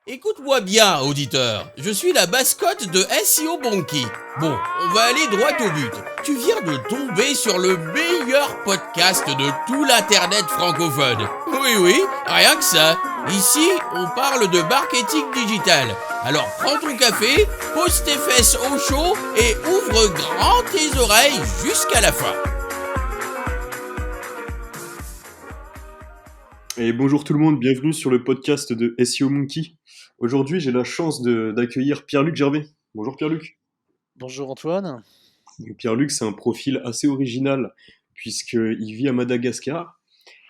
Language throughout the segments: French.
Écoute-moi bien, auditeur. Je suis la mascotte de SEO Monkey. Bon, on va aller droit au but. Tu viens de tomber sur le meilleur podcast de tout l'internet francophone. Oui, oui, rien que ça. Ici, on parle de marketing digital. Alors prends ton café, pose tes fesses au chaud et ouvre grand tes oreilles jusqu'à la fin. Et bonjour tout le monde, bienvenue sur le podcast de SEO Monkey. Aujourd'hui, j'ai la chance d'accueillir Pierre-Luc Gervais. Bonjour Pierre-Luc. Bonjour Antoine. Pierre-Luc, c'est un profil assez original puisqu'il vit à Madagascar.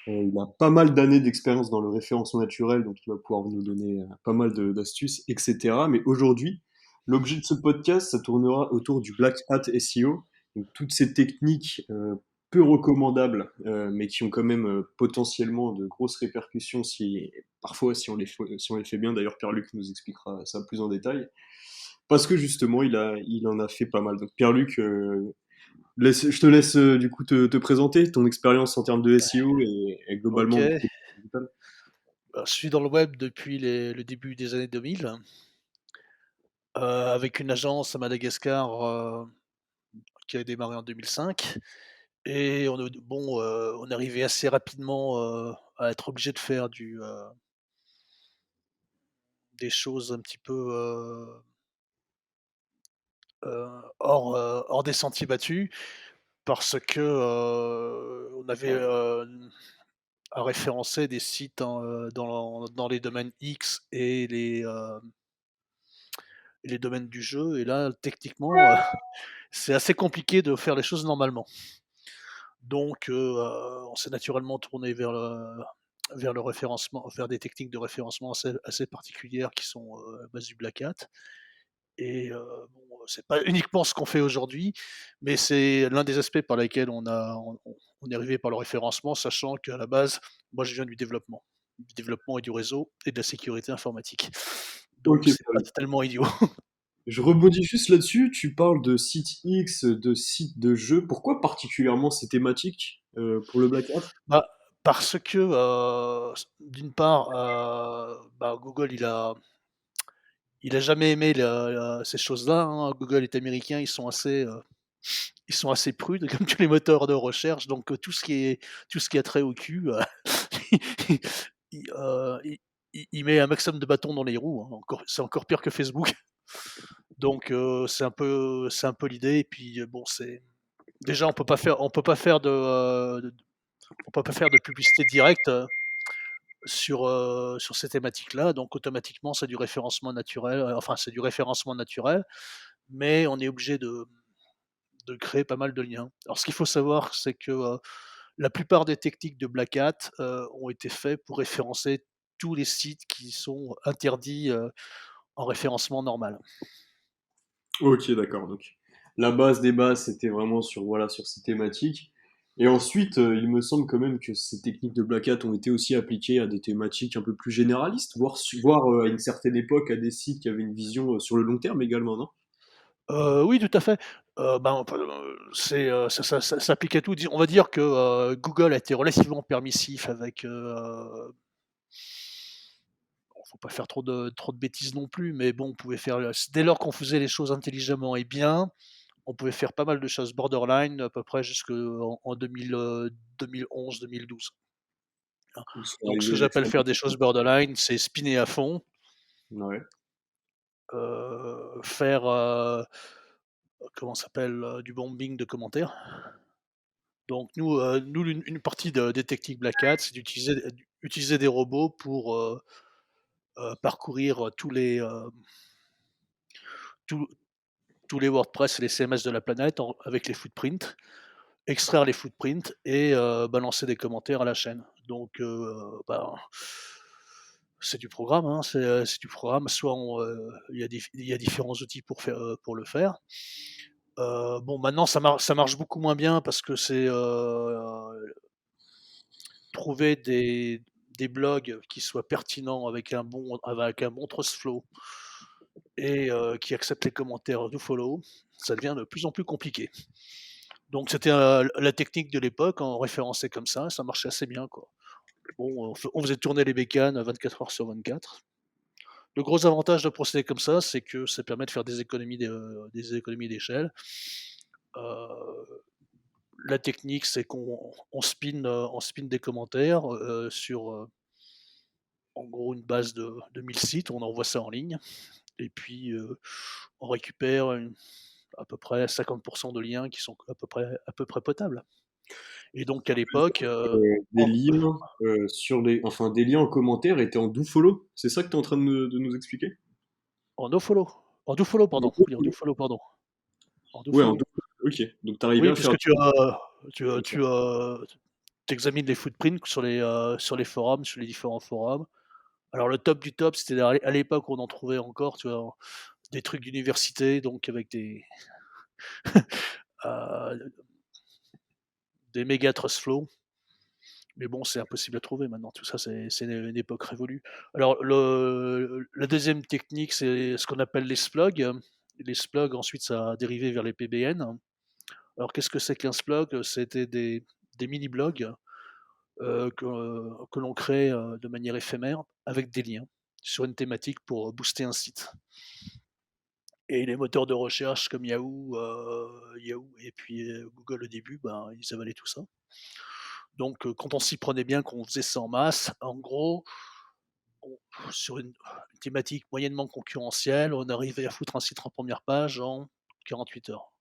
Il a pas mal d'années d'expérience dans le référencement naturel, donc il va pouvoir nous donner pas mal d'astuces, etc. Mais aujourd'hui, l'objet de ce podcast, ça tournera autour du Black Hat SEO, donc toutes ces techniques peu recommandables, mais qui ont quand même potentiellement de grosses répercussions parfois si on les fait bien. D'ailleurs, Pierre-Luc nous expliquera ça plus en détail, parce que justement, il en a fait pas mal. Donc Pierre-Luc, je te laisse du coup te présenter, ton expérience en termes de SEO et Ok, globalement de digital. je suis dans le web depuis le début des années 2000, avec une agence à Madagascar qui a démarré en 2005. Et on est arrivé assez rapidement à être obligé de faire des choses un petit peu hors des sentiers battus, parce que on avait à référencer des sites dans les domaines X et les domaines du jeu. Et là, techniquement, c'est assez compliqué de faire les choses normalement. Donc, on s'est naturellement tourné vers le référencement, vers des techniques de référencement assez particulières qui sont à base du Black Hat. Et bon, c'est pas uniquement ce qu'on fait aujourd'hui, mais c'est l'un des aspects par lesquels on est arrivé par le référencement, sachant qu'à la base, moi je viens du développement et du réseau et de la sécurité informatique. Ok, Donc c'est pas Pierre-Luc. totalement idiot. Je rebondis juste là-dessus. Tu parles de site X, de site de jeu. Pourquoi particulièrement ces thématiques pour le Black Hat? Bah, parce que, d'une part, Google, il a jamais aimé ces choses-là, hein. Google est américain, ils sont assez prudes comme tous les moteurs de recherche, donc tout ce qui a trait au cul, il, il met un maximum de bâtons dans les roues, hein. C'est encore pire que Facebook. Donc c'est un peu l'idée. Et puis, bon, c'est déjà on peut pas faire de publicité directe, sur ces thématiques-là, donc automatiquement c'est du référencement naturel, mais on est obligé de créer pas mal de liens. Alors ce qu'il faut savoir, c'est que, la plupart des techniques de Black Hat, ont été faits pour référencer tous les sites qui sont interdits, en référencement normal. Ok, d'accord. Donc la base des bases, c'était vraiment sur voilà sur ces thématiques. Et ensuite, il me semble quand même que ces techniques de Black Hat ont été aussi appliquées à des thématiques un peu plus généralistes, voire à une certaine époque à des sites qui avaient une vision sur le long terme également, non? Oui, tout à fait. Ça s'applique à tout. On va dire que, Google a été relativement permissif avec, bon, faut pas faire trop de bêtises non plus, mais bon, on pouvait faire, dès lors qu'on faisait les choses intelligemment et bien, on pouvait faire pas mal de choses borderline à peu près jusqu'en 2011-2012, hein. Ils sont Donc ce arrivés que avec j'appelle ça. faire des choses borderline, c'est spinner à fond, Ouais. faire, comment ça s'appelle? Du bombing de commentaires. Donc nous une partie des techniques Black Hat, c'est utiliser des robots pour, parcourir tous tous les WordPress et les CMS de la planète avec les footprints, extraire les footprints et balancer des commentaires à la chaîne. Donc c'est du programme, hein, c'est du programme. Soit il y a différents outils pour le faire. Bon, maintenant ça marche beaucoup moins bien parce que c'est, trouver des blogs qui soient pertinents avec un bon trust flow et qui acceptent les commentaires do follow, ça devient de plus en plus compliqué. Donc c'était, la technique de l'époque, on référençait comme ça marchait assez bien, quoi. Bon, on faisait tourner les bécanes 24 heures sur 24. Le gros avantage de procéder comme ça, c'est que ça permet de faire des économies d'échelle. Heu, la technique, c'est on spin des commentaires, sur, en gros une base de 1000 sites, on envoie ça en ligne et puis, on récupère à peu près 50 de liens qui sont à peu près potables et donc à l'époque, Des en liens des liens en commentaire étaient en dofollow, c'est ça que tu es en train de nous expliquer? en nofollow, en dofollow En pardon, oui en dofollow. dofollow pardon, en Ouais, en dofollow. dofollow, OK. Donc tu arrivais Oui à faire puisque OK. tu examines les footprints sur les forums, sur les différents forums. Alors le top du top, c'était à l'époque où on en trouvait encore, tu vois? Des trucs d'université donc avec heu, des méga trust flow. Mais bon, c'est impossible à trouver maintenant. Tout ça, c'est une époque révolue. Alors la deuxième technique, c'est ce qu'on appelle les splogs. Les splogs, ensuite, ça a dérivé vers les PBN. Alors qu'est-ce que c'est qu'un splog? C'était des mini blogs, que l'on crée, de manière éphémère avec des liens sur une thématique pour booster un site et les moteurs de recherche comme Yahoo et puis, Google au début, ben, ils avalaient tout ça. Donc, quand on s'y prenait bien, qu'on faisait ça en masse, en gros, on sur une thématique moyennement concurrentielle, on arrivait à foutre un site en première page en 48 heures.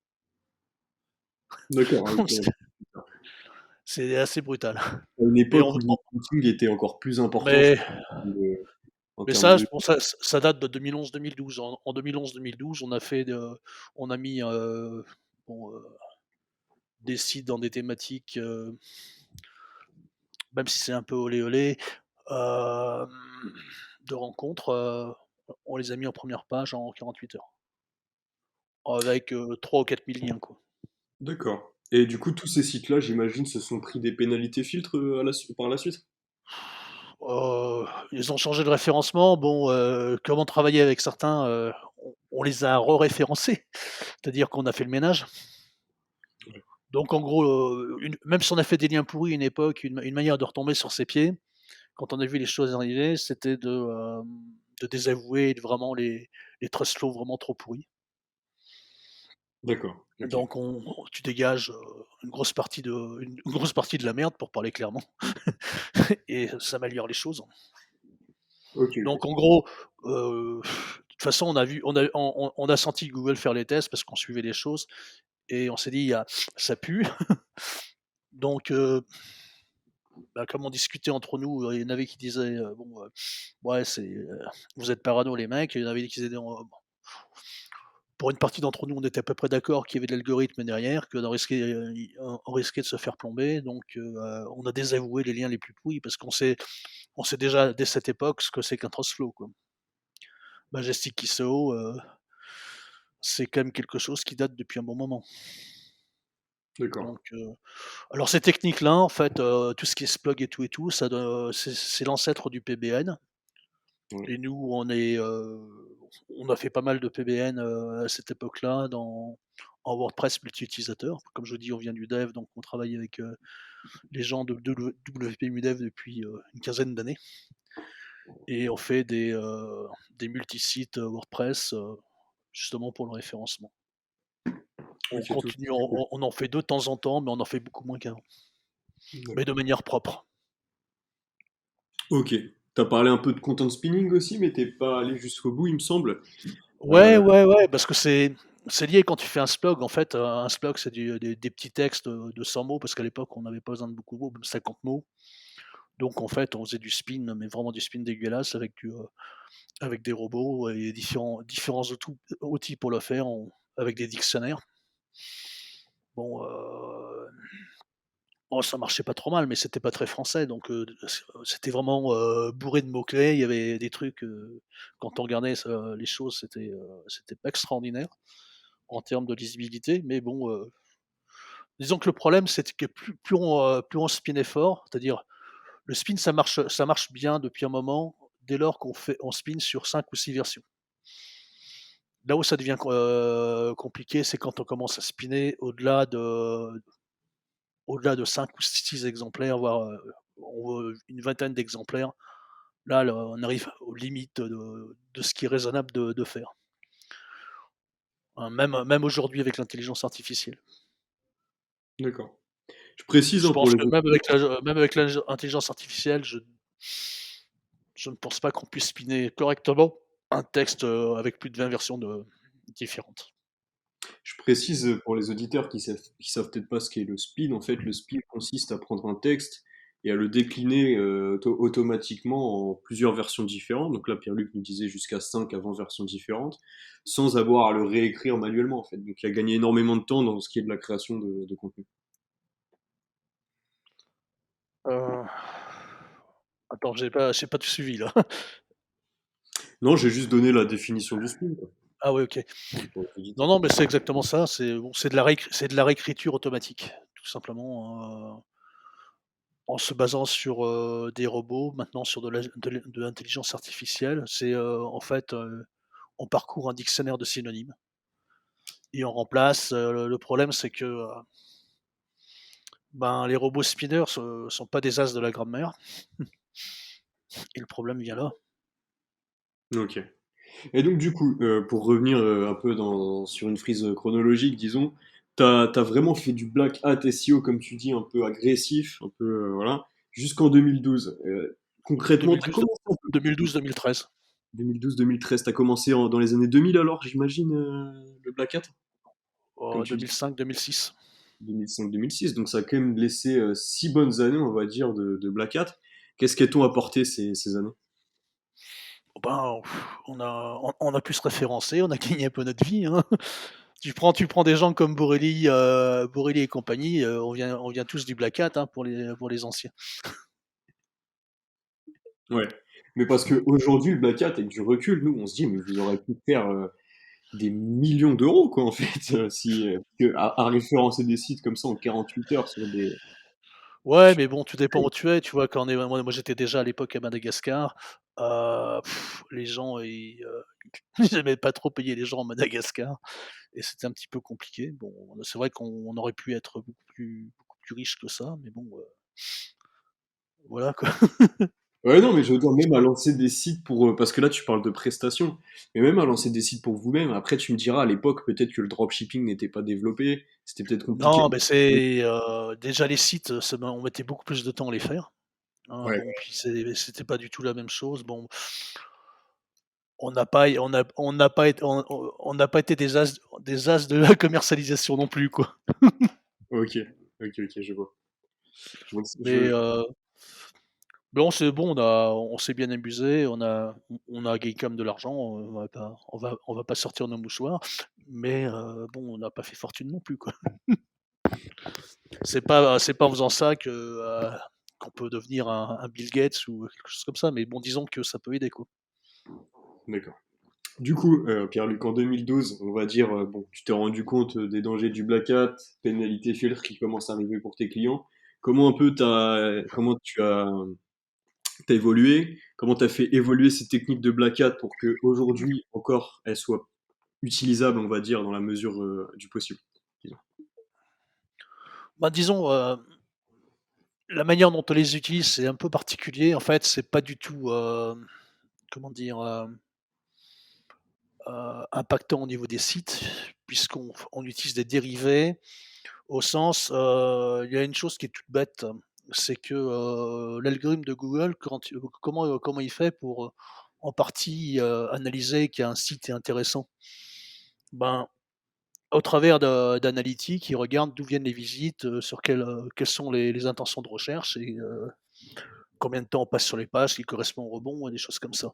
D'accord, ah Donc OK. c'est assez brutal. À une Et époque où le marketing était encore plus important, je mais pense, en mais termes ça, de bon, ça date de 2011-2012. En 2011-2012, on a mis, bon, des sites dans des thématiques, même si c'est un peu olé olé, hem, de rencontres, on les a mis en première page en 48 heures. Avec, 3 ou 4 000 liens, quoi. d'accord. Et du coup, tous ces sites-là, j'imagine, se sont pris des pénalités filtres, à la su par la suite? Ils ont changé de référencement. Bon, comme on travaillait avec certains, on les a re-référencés. C'est-à-dire qu'on a fait le ménage. Ouais. Donc en gros, même si on a fait des liens pourris à une époque, une manière de retomber sur ses pieds, quand on a vu les choses arriver, c'était de désavouer vraiment les trust flows vraiment trop pourris. D'accord, OK. Donc tu dégages, une grosse partie de la merde pour parler clairement et ça améliore les choses. OK, OK. Donc en gros, de toute façon on a senti Google faire les tests parce qu'on suivait les choses et on s'est dit: «Il y a ça pue». Donc bah, comme on discutait entre nous, il y en avait qui disaient, bon, «Ouais vous êtes parano les mecs», il y en avait qui disaient: «Non». Pour une partie d'entre nous, on était à peu près d'accord qu'il y avait de l'algorithme derrière, on risquait de se faire plomber, donc on a désavoué les liens les plus pourris parce on sait déjà dès cette époque ce que c'est qu'un trust flow, quoi. Majestic ISO, c'est quand même quelque chose qui date depuis un bon moment. D'accord. Donc alors ces techniques-là, en fait, tout ce qui est Splug et tout, c'est l'ancêtre du PBN Ouais. et nous, on a fait pas mal de PBN, à cette époque-là en WordPress multi-utilisateur. Comme je dis, on vient du dev, donc on travaille avec, les gens de WPM Dev depuis, une quinzaine d'années et on fait des multisites, WordPress, justement pour le référencement. On OK, tout continue, on en fait de temps en temps, mais on en fait beaucoup moins qu'avant, mais de d'accord. manière propre. OK. Tu as parlé un peu de content spinning aussi, mais tu pas allé jusqu'au bout, il me semble. Ouais, Heu, ouais, ouais, parce que c'est lié quand tu fais un splog. En fait, un splog, c'est des petits textes, de 100 mots parce qu'à l'époque, on n'avait pas besoin de beaucoup de mots, même 50 mots. Donc en fait, on faisait du spin, mais vraiment du spin dégueulasse avec des robots et différents outils pour le faire, avec des dictionnaires. Bon, bon, ça marchait pas trop mal, mais c'était pas très français, donc c'était vraiment, bourré de mots-clés. Il y avait des trucs, quand on regardait les choses, c'était pas extraordinaire en termes de lisibilité, mais bon, disons que le problème, c'est que plus on spinait fort, c'est-à-dire le spin, ça marche bien depuis un moment, dès lors on spin sur 5 ou 6 versions. Là où ça devient compliqué, c'est quand on commence à spinner au-delà de 5 ou 6 exemplaires, voire, une vingtaine d'exemplaires. Là, on arrive aux limites de ce qui est raisonnable de faire. Hein, même aujourd'hui avec l'intelligence artificielle. D'accord. Je précise, Je hein, pour pense les que auditeurs. même avec l'intelligence artificielle, je ne pense pas qu'on puisse spinner correctement un texte, avec plus de 20 versions différentes. Je précise pour les auditeurs qui savent peut-être pas ce qu'est le spin. En fait, le spin consiste à prendre un texte et à le décliner automatiquement en plusieurs versions différentes. Donc là, Pierre-Luc nous disait jusqu'à 5 avant versions différentes, sans avoir à le réécrire manuellement, en fait. Donc il a gagné énormément de temps dans ce qui est de la création de contenu. Heu, Attends, j'ai pas tout suivi là. Non, j'ai juste donné la définition du spin, quoi, Ah oui, OK. pour les Non, auditeurs. non, mais c'est exactement ça, c'est de la réécriture automatique, tout simplement, en se basant sur, des robots, maintenant sur de l'intelligence artificielle. En fait, on parcourt un dictionnaire de synonymes et on remplace, le problème c'est que, ben, les robots spinners sont pas des as de la grammaire et le problème vient là. Ok. Et donc du coup, pour revenir un peu sur une frise chronologique, disons, t'as vraiment fait du black hat SEO, comme tu dis, un peu agressif, un peu, voilà, jusqu'en 2012. Concrètement, t'as 2012 commencé en 2012-2013. 2012-2013, t'as commencé dans les années 2000 alors, j'imagine, le black hat, comme tu dis, 2005-2006. 2005-2006, donc ça a quand même laissé 6 bonnes années, on va dire, de black hat. Qu'est-ce qu'elles t'ont apporté ces années? Ben, on a pu se référencer, on a gagné un peu notre vie, hein. Tu prends des gens comme Borelli et compagnie, on vient tous du Black Hat, hein, pour les anciens. Ouais. Mais parce qu'aujourd'hui, le Black Hat, avec du recul, nous, on se dit, mais vous aurez pu faire des millions d'euros, quoi, en fait, si, à référencer des sites comme ça en 48 heures sur des. Ouais, mais bon, tout dépend où tu es, tu vois? Quand on est moi j'étais déjà à l'époque à Madagascar, les gens ils aimaient pas trop payer les gens à Madagascar et c'était un petit peu compliqué. Bon, c'est vrai qu'on aurait pu être beaucoup plus riche que ça, mais bon, voilà quoi. Ouais, non, mais je veux dire, même à lancer des sites pour. Parce que là, tu parles de prestations, mais même à lancer des sites pour vous-même, après, tu me diras, à l'époque, peut-être que le dropshipping n'était pas développé, c'était peut-être compliqué. Non, mais déjà les sites, on mettait beaucoup plus de temps à les faire, hein. Ouais. Bon, puis c'était pas du tout la même chose. Bon, on n'a pas été des as de la commercialisation non plus, quoi. Ok, ok, ok, je vois. Mais, bon, c'est bon, on s'est bien amusé, on a gagné quand même de l'argent, on va pas sortir nos mouchoirs, mais, bon, on n'a pas fait fortune non plus, quoi. C'est pas en faisant ça qu'on peut devenir un Bill Gates ou quelque chose comme ça, mais bon, disons que ça peut aider, quoi. D'accord. Du coup, Pierre-Luc, en 2012, on va dire, bon, tu t'es rendu compte des dangers du Black Hat, pénalité filtre qui commence à arriver pour tes clients. Comment t'as évolué? Comment t'as fait évoluer ces techniques de Black Hat pour que aujourd'hui encore elles soient utilisables, on va dire, dans la mesure du possible, disons. Bah, disons, la manière dont on les utilise, c'est un peu particulier. En fait, c'est pas du tout, comment dire? Impactant au niveau des sites, puisqu'on utilise des dérivés au sens, il y a une chose qui est toute bête, c'est que, l'algorithme de Google comment il fait pour, en partie, analyser qu'un site est intéressant? Ben, au travers d'analytiques, il regarde d'où viennent les visites, quelles sont les intentions de recherche et combien de temps on passe sur les pages qui correspond au rebond et des choses comme ça.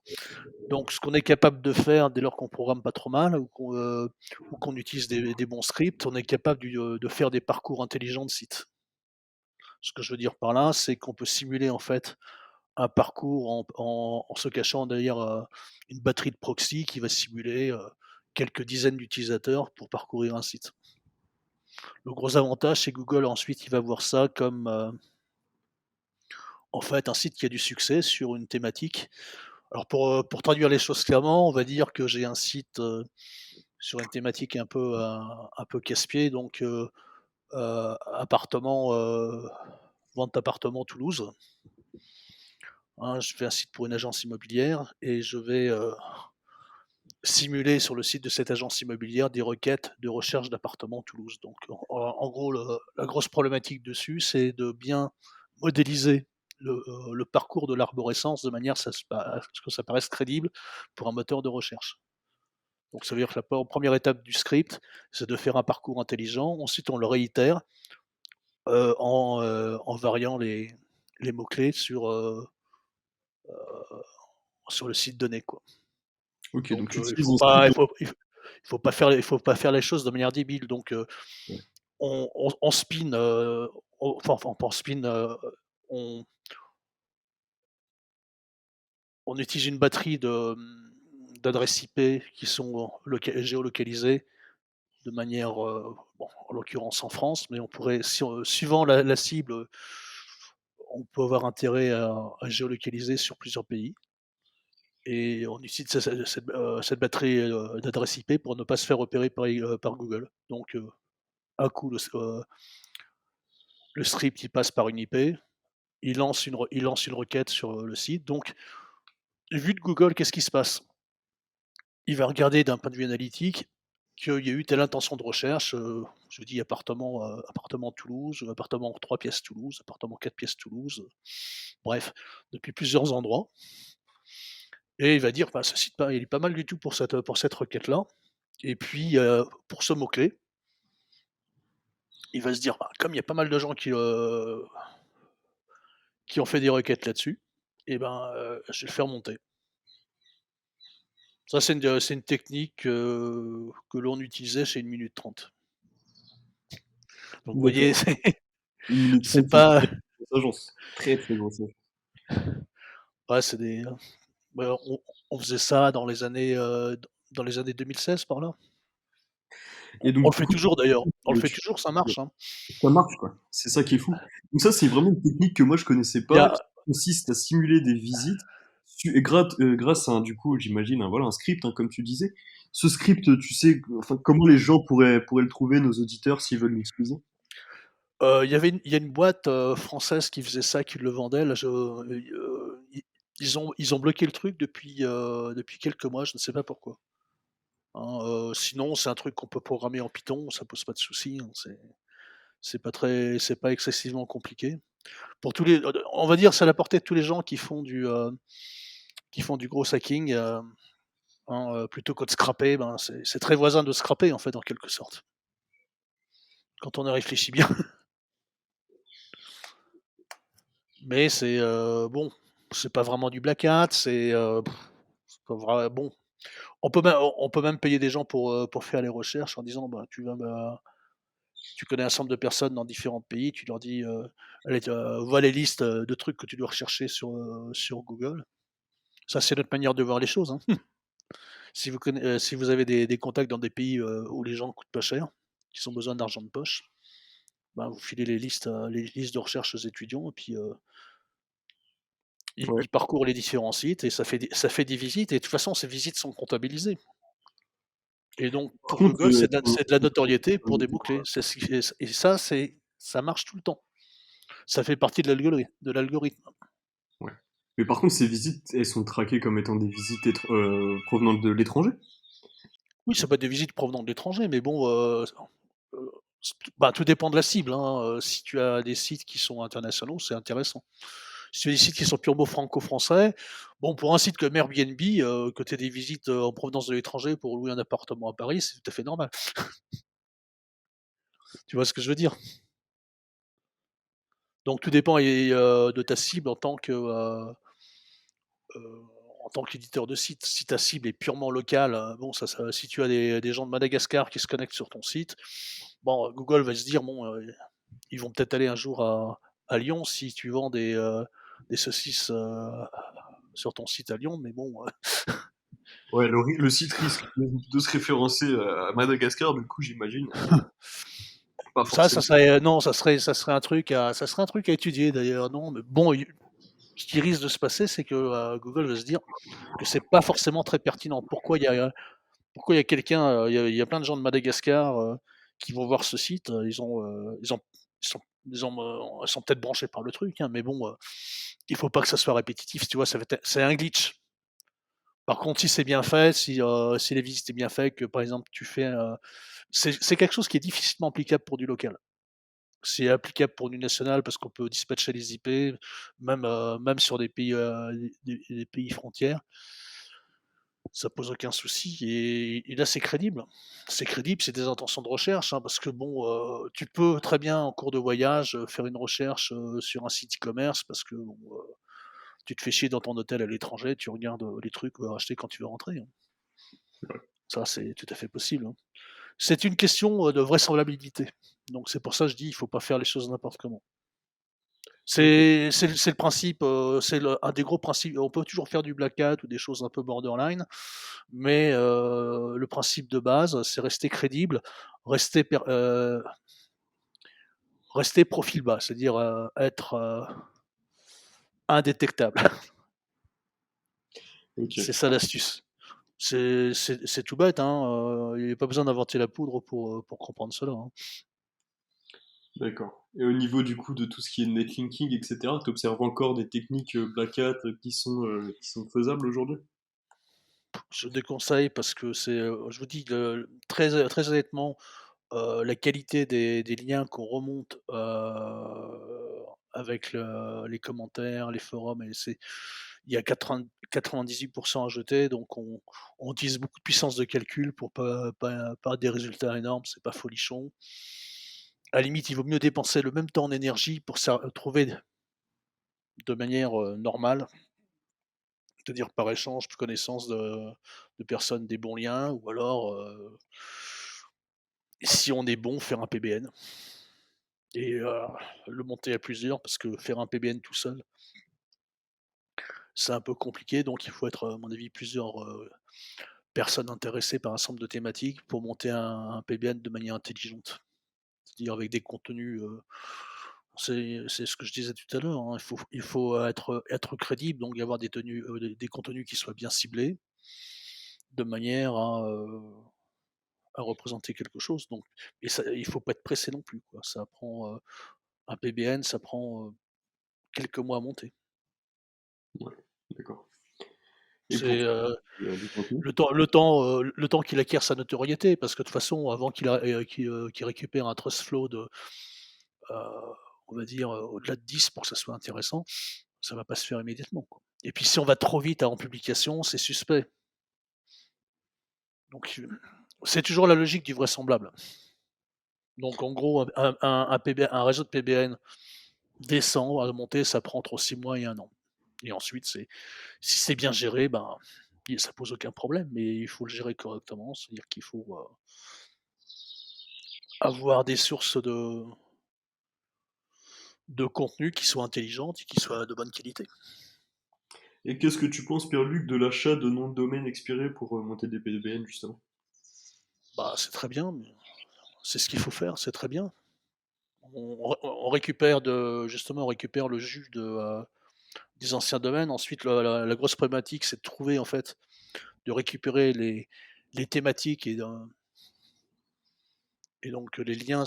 Donc ce qu'on est capable de faire dès lors qu'on programme pas trop mal ou qu'on utilise des bons scripts, on est capable de faire des parcours intelligents de sites. Ce que je veux dire par là, c'est qu'on peut simuler en fait un parcours en se cachant derrière, une batterie de proxy qui va simuler, quelques dizaines d'utilisateurs pour parcourir un site. Le gros avantage, c'est que Google ensuite, il va voir ça comme, en fait un site qui a du succès sur une thématique. Alors pour traduire les choses clairement, on va dire que j'ai un site, sur une thématique un peu casse-pied donc appartement, vente d'appartement Toulouse. hein. Je fais un site pour une agence immobilière et je vais, simuler sur le site de cette agence immobilière des requêtes de recherche d'appartements à Toulouse. Donc en gros, la grosse problématique dessus, c'est de bien modéliser le parcours de l'arborescence de manière à ce que ça paraisse crédible pour un moteur de recherche. Donc ça veut dire que la première étape du script, c'est de faire un parcours intelligent. Ensuite, on le réitère, en variant les mots-clés sur le site donné, quoi. Ok, donc Donc tu utilises un script. il faut pas faire les choses de manière débile. Donc Ouais. on spin, enfin pas on spin, on on utilise une batterie d'adresses IP qui sont géolocalisées de manière, bon, en l'occurrence en France, mais on pourrait suivant la cible, on peut avoir intérêt à géolocaliser sur plusieurs pays et on utilise cette batterie, d'adresses IP pour ne pas se faire repérer par Google. Donc un coup le script il passe par une IP, il lance une requête sur, le site. Donc vu de Google, qu'est-ce qui se passe? Il va regarder d'un point de vue analytique qu'il y a eu telle intention de recherche, je dis appartement Toulouse, appartement 3 pièces Toulouse, appartement 4 pièces Toulouse, bref, depuis plusieurs endroits et il va dire: «Bah, ce site il est pas mal du tout pour cette requête-là» et puis, pour ce mot-clé, il va se dire: «Bah, comme il y a pas mal de gens qui ont fait des requêtes là-dessus et ben, je vais le faire monter». Ça, c'est une technique, que l'on utilisait chez 1 minute 30. Donc vous D'accord. voyez, Une minute c'est trente, c'est pas très grosse agence. Très, très grosse agence. ouais, c'est des, bah, on faisait ça dans les années 2016 par là. Et On donc, le du fait coup, toujours d'ailleurs, on le fait tu toujours, ça marche, hein. ça marche, quoi. C'est ça qui est fou. Donc ça, c'est vraiment une technique que moi je connaissais Il y pas, a qui consiste à simuler des visites grâce à du coup, j'imagine, voilà, un script, hein, comme tu disais. Ce script, tu sais, enfin, comment les gens pourraient le trouver, nos auditeurs, s'ils veulent l'utiliser? il y a une boîte, française qui faisait ça, qui le vendait. Là, ils ont bloqué le truc depuis quelques mois, je ne sais pas pourquoi, hein, sinon c'est un truc qu'on peut programmer en Python, ça pose pas de souci, hein, c'est pas excessivement compliqué. Pour tous les On va dire, c'est à la portée de tous les gens qui font du gros hacking, hein, plutôt que de scraper, ben, c'est très voisin de scraper, en fait, en quelque sorte, quand on y réfléchit bien. Mais bon, c'est pas vraiment du black hat, c'est pas bon, on peut même payer des gens pour faire les recherches en disant: «Bah, tu connais un certain nombre de personnes dans différents pays», tu leur dis, «Allez, vois les listes, de trucs que tu dois rechercher sur Google». Ça, c'est notre manière de voir les choses, hein. Si vous avez des contacts dans des pays, où les gens coûtent pas cher, qui ont besoin d'argent de poche, ben, vous filez les listes de recherche aux étudiants et puis, Ouais. ils parcourent les différents sites et ça fait des visites et de toute façon ces visites sont comptabilisées et donc Par pour contre, Google, c'est de la notoriété pour des mots-clés. C'est ce qui et ça marche tout le temps. Ça fait partie de l'algorithme. ouais. Mais par contre, ces visites, elles sont traquées comme étant des visites provenant de l'étranger? Oui, ça peut être des visites provenant de l'étranger, mais bon, heu, bah, tout dépend de la cible, hein, si tu as des sites qui sont internationaux, c'est intéressant. Si tu as des sites qui sont purement franco-français, bon, pour un site comme Airbnb, que tu aies des visites, en provenance de l'étranger pour louer un appartement à Paris, c'est tout à fait normal. Tu vois ce que je veux dire? Donc tout dépend de ta cible heu, en tant qu'éditeur de site. Si ta cible est purement locale, bon si tu as des gens de Madagascar qui se connectent sur ton site, bon, Google va se dire: «Bon, ils vont peut-être aller un jour à Lyon si tu vends des saucisses, sur ton site à Lyon», mais bon, Ouais, le site risque de se référencer à Madagascar, du coup, j'imagine, pas ça forcément. serait non, ça serait un truc à étudier d'ailleurs, non, mais bon, ce qui risque de se passer, c'est que, Google va se dire que c'est pas forcément très pertinent. Pourquoi il y a quelqu'un, il y a plein de gens de Madagascar, qui vont voir ce site, ils sont Elles sont peut-être branchées par le truc, hein, mais bon, il faut pas que ça soit répétitif, tu vois? C'est un glitch. Par contre, si c'est bien fait, si les visites est bien fait, que par exemple tu fais, c'est quelque chose qui est difficilement applicable pour du local. C'est applicable pour du national parce qu'on peut dispatcher les IP, même sur des pays, des pays frontières. Ça pose aucun souci et là, c'est crédible. C'est crédible, c'est des intentions de recherche, hein, parce que bon, tu peux très bien en cours de voyage, faire une recherche, sur un site e-commerce parce que bon, tu te fais chier dans ton hôtel à l'étranger, tu regardes, les trucs à acheter quand tu veux rentrer, hein. Ça, c'est tout à fait possible, hein. C'est une question, de vraisemblabilité. Donc c'est pour ça que je dis: «Il faut pas faire les choses n'importe comment». Ok. C'est le principe, c'est un des gros principes. On peut toujours faire du black hat ou des choses un peu borderline, mais le principe de base, c'est rester crédible, rester per rester profil bas, c'est-à-dire, être, indétectable. C'est Ok. ça l'astuce. C'est tout bête, hein, il y a pas besoin d'inventer la poudre pour comprendre cela, hein. D'accord. Et au niveau du coup de tout ce qui est netlinking, etc., tu observes encore des techniques Black Hat qui sont faisables aujourd'hui? Je déconseille parce que je vous dis, très honnêtement, la qualité des liens qu'on remonte, avec les commentaires, les forums et il y a 98 à jeter, donc on utilise beaucoup de puissance de calcul pour pas des résultats énormes, c'est pas folichon. À la limite, il vaut mieux dépenser le même temps en énergie pour trouver de manière, normale, c'est-à-dire par échange de connaissances de personnes des bons liens ou alors, si on est bon, faire un PBN. Et le monter à plusieurs parce que faire un PBN tout seul, c'est un peu compliqué, donc il faut être, à mon avis, plusieurs, personnes intéressées par un ensemble de thématiques pour monter un PBN de manière intelligente. C'est-à-dire avec des contenus, c'est ce que je disais tout à l'heure, hein, il faut être crédible, donc y avoir des contenus qui soient bien ciblés, de manière à représenter quelque chose, donc et ça il faut pas être pressé non plus, quoi. Ça prend, un PBN, ça prend, quelques mois à monter. Ouais, d'accord. Et pour C'est, du contenu? le temps qu'il acquiert sa notoriété, parce que de toute façon, avant qu'il récupère un trust flow on va dire, au-delà de 10 pour que ça soit intéressant, ça va pas se faire immédiatement, quoi. Et puis si on va trop vite en publication, c'est suspect. Donc, c'est toujours la logique du vraisemblable. Donc en gros, un réseau de PBN décent à monter, ça prend entre 6 mois et 1 an. Et ensuite, si c'est bien géré, ben, ça pose aucun problème, mais il faut le gérer correctement. C'est-à-dire qu'il faut, avoir des sources de contenu qui soient intelligentes et qui soient de bonne qualité. Et qu'est-ce que tu penses, Pierre-Luc, de l'achat de noms de domaine expirés pour monter des PDBN, justement? Bah, c'est très bien, mais c'est ce qu'il faut faire, c'est très bien. On récupère justement, on récupère le jus des anciens domaines. Ensuite, la grosse problématique, c'est de trouver, en fait, de récupérer les thématiques et donc les liens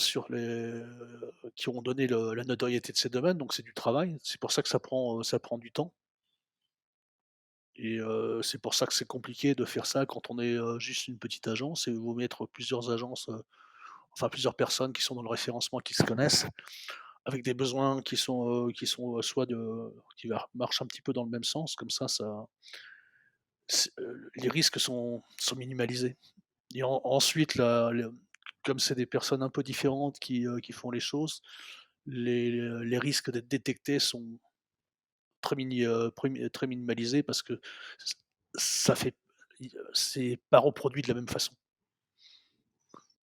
qui ont donné la notoriété de ces domaines, donc c'est du travail. C'est pour ça que ça prend du temps et c'est pour ça que c'est compliqué de faire ça quand on est, juste une petite agence et il vaut mieux être plusieurs agences, enfin plusieurs personnes qui sont dans le référencement, qui se connaissent, avec des besoins qui sont, soit marchent un petit peu dans le même sens, comme ça les risques sont minimalisés et ensuite comme c'est des personnes un peu différentes qui font les choses, les risques d'être détectés sont très minimalisés parce que ç ça fait c'est pas reproduit de la même façon.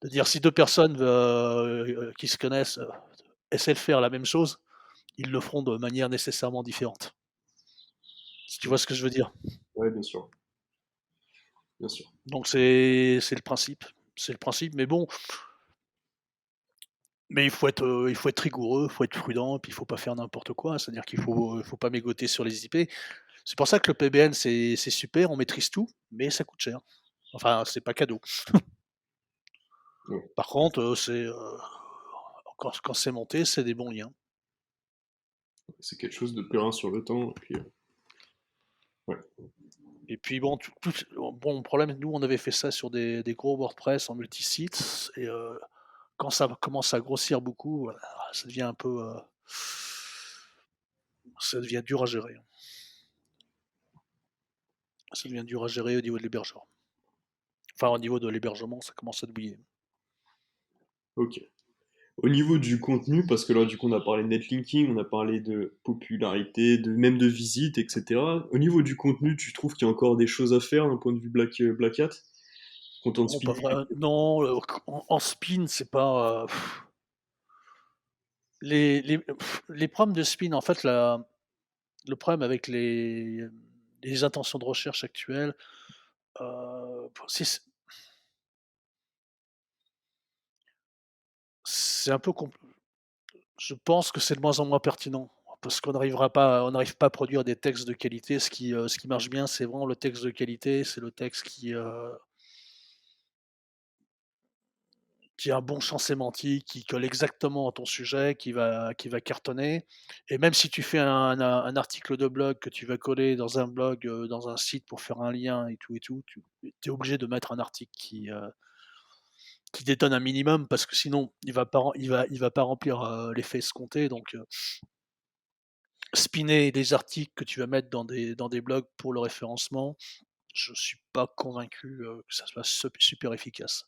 C'est-à-dire si 2 personnes, qui se connaissent, essaient de faire la même chose, ils le feront de manière nécessairement différente. Si tu vois ce que je veux dire? Ouais, bien sûr, bien sûr. Donc c'est le principe. C'est le principe, mais bon, mais il faut être rigoureux, il faut être prudent, puis il faut pas faire n'importe quoi. C'est-à-dire qu'il faut pas mégoter sur les IP. C'est pour ça que le PBN, c'est super, on maîtrise tout, mais ça coûte cher. Enfin, c'est pas cadeau. Ouais. Par contre, quand c'est monté, c'est des bons liens. C'est quelque chose de périn sur le temps. Et puis, ouais. Et puis bon, bon, le problème, nous, on avait fait ça sur des gros WordPress en multi-sites et quand ça commence à grossir beaucoup, ça devient un peu, ça devient dur à gérer. Ça devient dur à gérer au niveau de l'hébergeur. Enfin, au niveau de l'hébergement, ça commence à douiller. Ok. Au niveau du contenu, parce que là, du coup, on a parlé de netlinking, on a parlé de popularité, même de visite, etc. Au niveau du contenu, tu trouves qu'il y a encore des choses à faire d'un point de vue Black Hat? Content de Non, pas spinning. vrai. Non, en spin, c'est pas. Les problèmes de spin, en fait, le problème avec les intentions de recherche actuelles, c'est un peu je pense que c'est de moins en moins pertinent parce on n'arrive pas à produire des textes de qualité. Ce qui marche bien, c'est vraiment le texte de qualité, c'est le texte qui a un bon champ sémantique, qui colle exactement à ton sujet, qui va cartonner. Et même si tu fais un article de blog que tu vas coller dans un blog, dans un site pour faire un lien et tout, tu es obligé de mettre un article qui détonne un minimum parce que sinon il va pas remplir l'effet escompté. Donc spinner des articles que tu vas mettre dans des blogs pour le référencement, je suis pas convaincu que ça soit super efficace.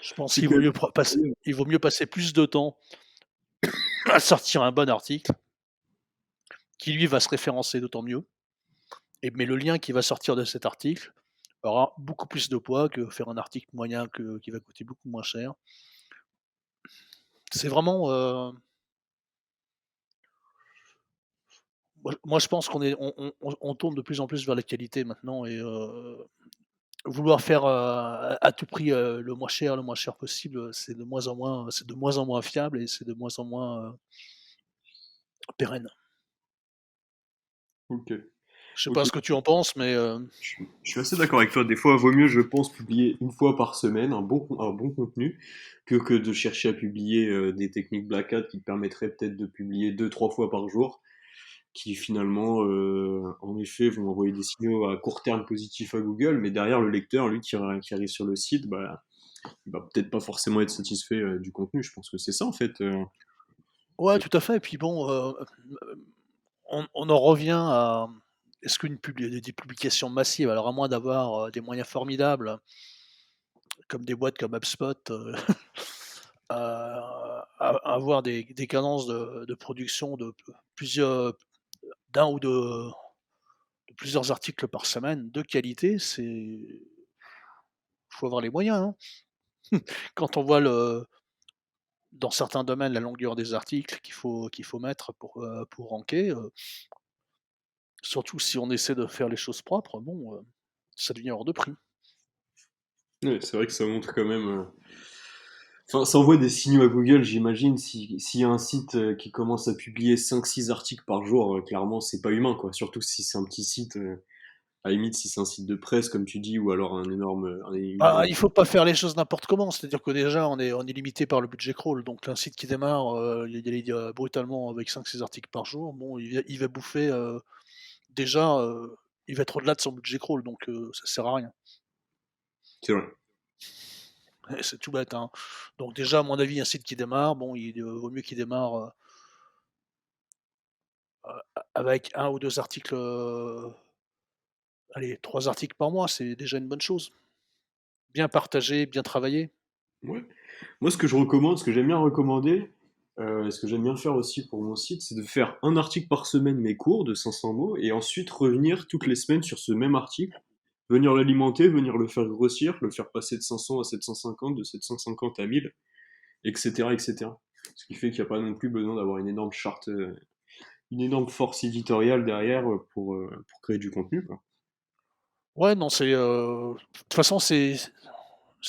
Je pense C'est qu'il que, vaut mieux il vaut mieux passer plus de temps à sortir un bon article qui lui va se référencer d'autant mieux. Mais le lien qui va sortir de cet article aura beaucoup plus de poids que faire un article moyen qui va coûter beaucoup moins cher. C'est vraiment. Moi, je pense on tourne de plus en plus vers la qualité maintenant et vouloir faire à tout prix le moins cher possible, c'est de moins en moins fiable et c'est de moins en moins pérenne. ok. Je sais Ok. pas ce que tu en penses, mais Je suis assez d'accord avec toi. Des fois, il vaut mieux, je pense, publier une fois par semaine un bon contenu que de chercher à publier des techniques Black Hat qui te permettraient peut-être de publier deux, trois fois par jour, qui finalement, en effet, vont envoyer des signaux à court terme positifs à Google, mais derrière le lecteur, lui, qui arrive sur le site, bah, il va peut-être pas forcément être satisfait du contenu. Je pense que c'est ça, en fait. ouais, tout à fait. Et puis bon, on en revient à est-ce des publications massives, alors à moins d'avoir des moyens formidables, comme des boîtes comme HubSpot, avoir des cadences de production plusieurs, d'un ou de plusieurs articles par semaine de qualité, faut avoir les moyens, hein. Quand on voit dans certains domaines la longueur des articles qu'il faut mettre pour ranker, surtout si on essaie de faire les choses propres, bon, ça devient hors de prix. Ouais, c'est vrai que ça montre quand même. Enfin, ça envoie des signaux à Google, j'imagine. S'il y a un site qui commence à publier cinq six articles par jour, clairement, c'est pas humain, quoi. Surtout si c'est un petit site, à la limite, si c'est un site de presse, comme tu dis, ou alors une Ah, énorme. il faut pas faire les choses n'importe comment, c'est-à-dire que déjà on est limité par le budget crawl, donc un site qui démarre, il y a brutalement avec 5-6 articles par jour, bon, il va bouffer, déjà, il va être au-delà de son budget crawl, donc ça sert à rien. C'est vrai. Et c'est tout bête, hein. Donc déjà, à mon avis, un site qui démarre, bon, il vaut mieux qu'il démarre, avec un ou 2 articles, allez, 3 articles par mois, c'est déjà une bonne chose. Bien partagé, bien travaillé. Ouais. Moi, ce que je recommande, ce que j'aime bien recommander, et ce que j'aime bien faire aussi pour mon site, c'est de faire un article par semaine, mais court, de 500 mots, et ensuite revenir toutes les semaines sur ce même article, venir l'alimenter, venir le faire grossir, le faire passer de 500 à 750, de 750 à 1000, etc., etc. Ce qui fait qu'il n'y a pas non plus besoin d'avoir une énorme charte, une énorme force éditoriale derrière pour créer du contenu, quoi. Ouais, non, de toute façon, c'est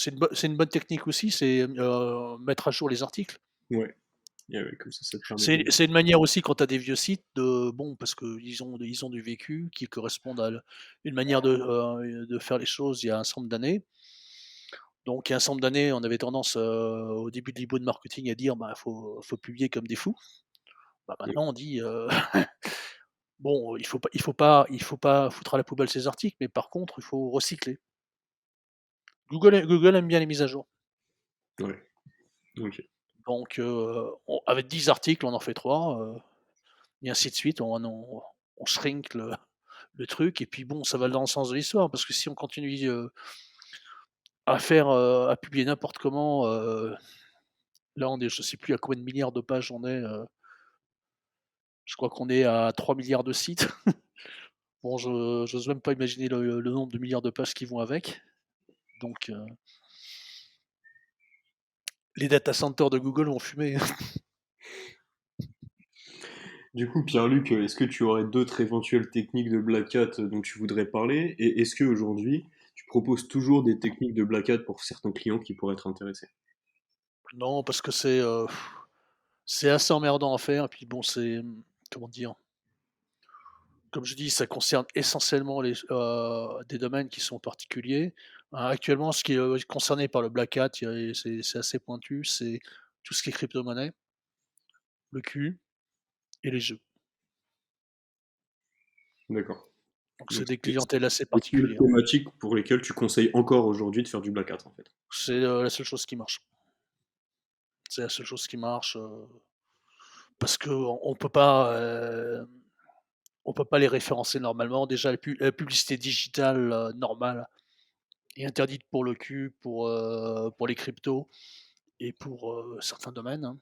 une bonne technique aussi, c'est, mettre à jour les articles. Ouais, et ouais, comme ça te permet de... C'est une manière aussi quand tu as des vieux sites bon, parce ils ont du vécu qui correspondent à une manière de faire les choses il y a un certain nombre d'années. Donc, il y a un certain nombre d'années, on avait tendance, au début de l'inbound marketing à dire: «Bah, faut publier comme des fous». Bah, Ouais. maintenant, on dit, bon, il faut pas foutre à la poubelle ces articles, mais par contre, il faut recycler. Google aime bien les mises à jour. Ouais. OK. Donc, avec 10 articles, on en fait 3, et ainsi de suite. On shrink le truc et puis bon, ça va dans le sens de l'histoire parce que si on continue, à publier n'importe comment, là, je sais plus à combien de milliards de pages on est, je crois qu'on est à 3 milliards de sites. Bon, je j'ose même pas imaginer le nombre de milliards de pages qui vont avec. Donc, les data centers de Google vont fumer. Du coup, Pierre-Luc, est-ce que tu aurais d'autres éventuelles techniques de Black Hat dont tu voudrais parler? Et est-ce qu'aujourd'hui, tu proposes toujours des techniques de Black Hat pour certains clients qui pourraient être intéressés? Non, parce que c'est assez emmerdant à faire et puis bon, comment dire? Comme je dis, ça concerne essentiellement des domaines qui sont particuliers. Actuellement, ce qui est concerné par le Black Hat, c'est assez pointu, c'est tout ce qui est crypto-monnaie, le Q et les jeux. D'accord. Donc c'est Donc des c'est clientèles assez les seules particulières. thématiques pour lesquelles tu conseilles encore aujourd'hui de faire du Black Hat, en fait. C'est, la seule chose qui marche. C'est la seule chose qui marche, parce qu'on on peut pas les référencer normalement. Déjà la publicité digitale, normale est interdite pour le Q, pour les cryptos et pour, certains domaines, hein.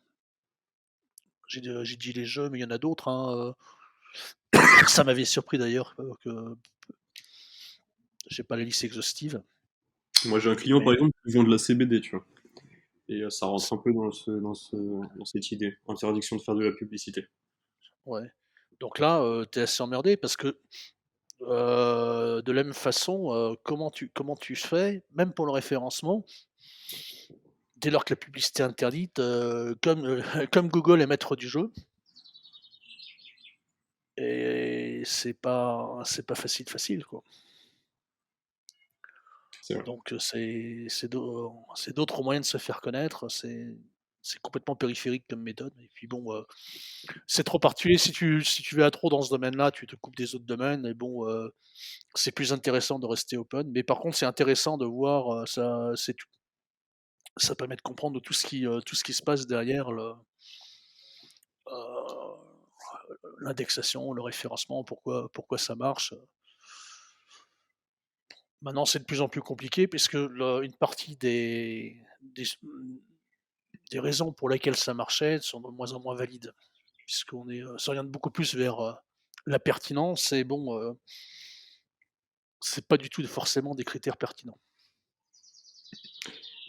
J'ai dit les jeux, mais il y en a d'autres, hein, ça m'avait surpris d'ailleurs, que j'ai pas la liste exhaustive, Moi, j'ai un client, par mais exemple, qui vend de la CBD, tu vois. Et ça rentre un peu dans cette idée. Interdiction de faire de la publicité. ouais. Donc là, tu es assez emmerdé parce que, de la même façon, comment tu fais, même pour le référencement, dès lors que la publicité est interdite, comme Google est maître du jeu et c'est pas facile, quoi. C'est vrai. Donc, c'est d'autres moyens de se faire connaître, c'est complètement périphérique comme méthode et puis bon, c'est trop particulier. Si tu vas trop dans ce domaine-là, tu te coupes des autres domaines et bon, c'est plus intéressant de rester open. Mais par contre, c'est intéressant de voir, ça permet de comprendre tout ce qui se passe derrière heu, l'indexation, le référencement, pourquoi ça marche. Maintenant, c'est de plus en plus compliqué puisque une partie des raisons pour lesquelles ça marchait sont de moins en moins valides. Puisqu'on s'oriente beaucoup plus vers, la pertinence et bon, c'est pas du tout forcément des critères pertinents.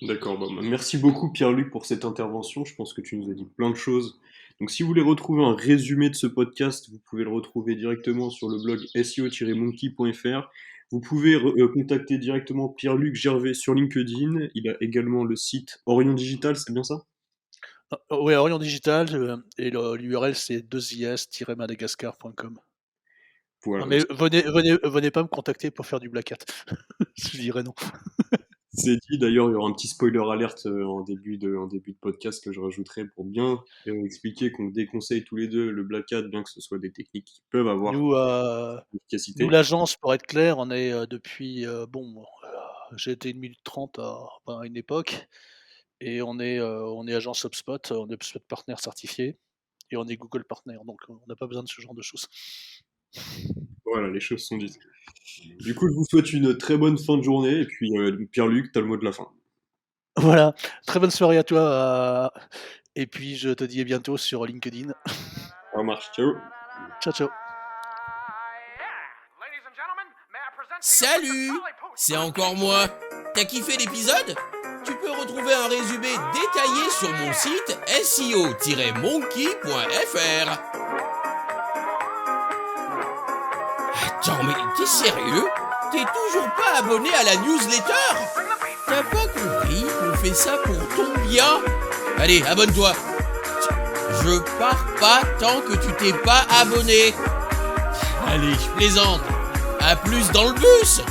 D'accord, bah, merci beaucoup Pierre-Luc pour cette intervention. Je pense que tu nous as dit plein de choses. Donc si vous voulez retrouver un résumé de ce podcast, vous pouvez le retrouver directement sur le blog seo-monkey.fr. Vous pouvez contacter directement Pierre-Luc Gervais sur LinkedIn. Il a également le site Orion Digital, c'est bien ça? Ouais, Orion Digital, et l'URL c'est 2is-madagascar.com. Non Voilà, donc mais venez pas me contacter pour faire du black hat. Je dirais non. c'est dit. D'ailleurs, il y aura un petit spoiler alerte en début de podcast que je rajouterai pour bien expliquer qu'on déconseille tous les deux le Black Hat, bien que ce soit des techniques qui peuvent avoir Nous, une nous efficacité. l'agence pour être clair, on est, depuis, bon, j'ai été 1 minute 30 à une époque et on est agence HubSpot, on est HubSpot partner certifié et on est Google partner, donc on n'a pas besoin de ce genre de choses. Voilà, les choses sont dites. Du coup, je vous souhaite une très bonne fin de journée, et puis Pierre-Luc, t'as le mot de la fin. Voilà, très bonne soirée à toi, et puis je te dis à bientôt sur LinkedIn. Ça marche, ciao. Ciao, ciao. Salut, c'est encore moi. T'as kiffé l'épisode? Tu peux retrouver un résumé détaillé sur mon site seo-monkey.fr. Attends, mais t'es sérieux? T'es toujours pas abonné à la newsletter? T'as pas compris qu'on fait ça pour ton bien? Allez, abonne-toi. Je pars pas tant que tu t'es pas abonné. Allez, je plaisante. À plus dans le bus.